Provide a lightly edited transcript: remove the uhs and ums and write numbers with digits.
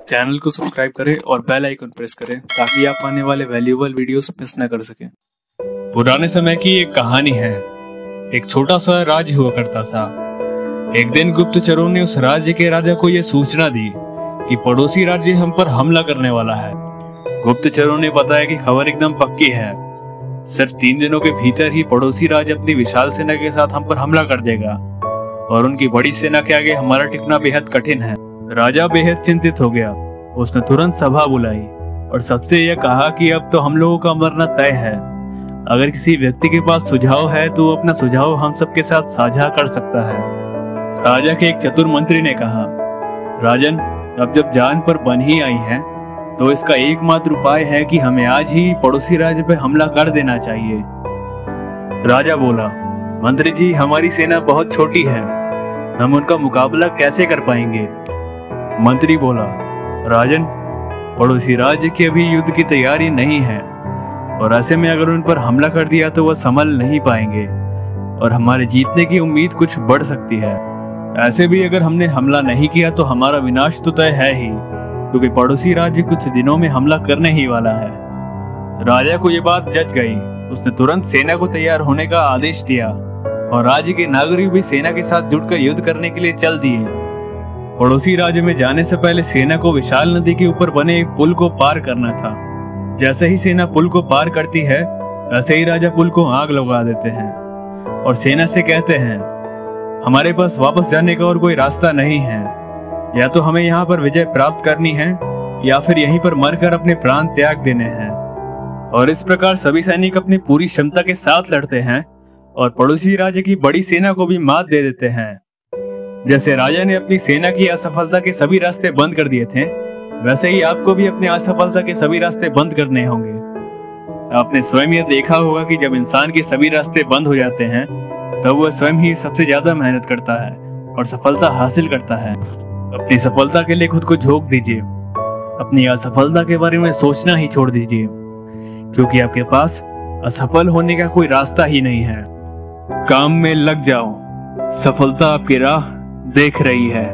Channel को subscribe करें और बेल आइकन प्रेस करें ताकि आप आने वाले वैल्यूएबल वीडियोस मिस न कर सकें। पुराने समय की एक कहानी है। एक छोटा सा राज्य हुआ करता था। एक दिन गुप्तचरों ने उस राज्य के राजा को यह सूचना दी कि पड़ोसी राज्य हम पर हमला करने वाला है। गुप्तचरों ने बताया कि खबर एकदम पक्की है। सिर्फ 3 दिनों के भीतर ही पड़ोसी राज्य अपनी विशाल सेना के साथ हम पर हमला कर देगा और उनकी बड़ी सेना के आगे हमारा टिकना बेहद कठिन है। राजा बेहद चिंतित हो गया। उसने तुरंत सभा बुलाई और सबसे यह कहा कि अब तो हम लोगों का मरना तय है। अगर किसी व्यक्ति के पास सुझाव है तो अपना सुझाव हम सबके साथ साझा कर सकता है। राजा के एक चतुर मंत्री ने कहा, राजन, अब जब जान पर बन ही आई है तो इसका एकमात्र उपाय है कि हमें आज ही पड़ोसी राज्य पे हमला कर देना चाहिए। राजा बोला, मंत्री जी, हमारी सेना बहुत छोटी है, हम उनका मुकाबला कैसे कर पाएंगे? मंत्री बोला, राजन, पड़ोसी राज्य की अभी युद्ध की तैयारी नहीं है और ऐसे में अगर उन पर हमला कर दिया तो वह संभल नहीं पाएंगे और हमारे जीतने की उम्मीद कुछ बढ़ सकती है। ऐसे भी अगर हमने हमला नहीं किया तो हमारा विनाश तो तय है ही, क्योंकि पड़ोसी राज्य कुछ दिनों में हमला करने ही वाला है। राजा को यह बात जच गई। उसने तुरंत सेना को तैयार होने का आदेश दिया और राज्य के नागरिक भी सेना के साथ जुटकर युद्ध करने के लिए चल दिए। पड़ोसी राज्य में जाने से पहले सेना को विशाल नदी के ऊपर बने एक पुल को पार करना था। जैसे ही सेना पुल को पार करती है वैसे ही राजा पुल को आग लगा देते हैं और सेना से कहते हैं, हमारे पास वापस जाने का और कोई रास्ता नहीं है। या तो हमें यहाँ पर विजय प्राप्त करनी है या फिर यहीं पर मरकर अपने प्राण त्याग देने हैं। और इस प्रकार सभी सैनिक अपनी पूरी क्षमता के साथ लड़ते हैं और पड़ोसी राज्य की बड़ी सेना को भी मात दे देते हैं। जैसे राजा ने अपनी सेना की असफलता के सभी रास्ते बंद कर दिए थे, वैसे ही आपको भी अपनी असफलता के सभी रास्ते बंद करने होंगे। आपने स्वयं यह देखा होगा कि जब इंसान के सभी रास्ते बंद हो जाते हैं तब वह स्वयं ही सबसे ज्यादा मेहनत करता है और सफलता हासिल करता है। अपनी सफलता के लिए खुद को झोंक दीजिए। अपनी असफलता के बारे में सोचना ही छोड़ दीजिए, क्योंकि आपके पास असफल होने का कोई रास्ता ही नहीं है। काम में लग जाओ, सफलता आपकी राह देख रही है।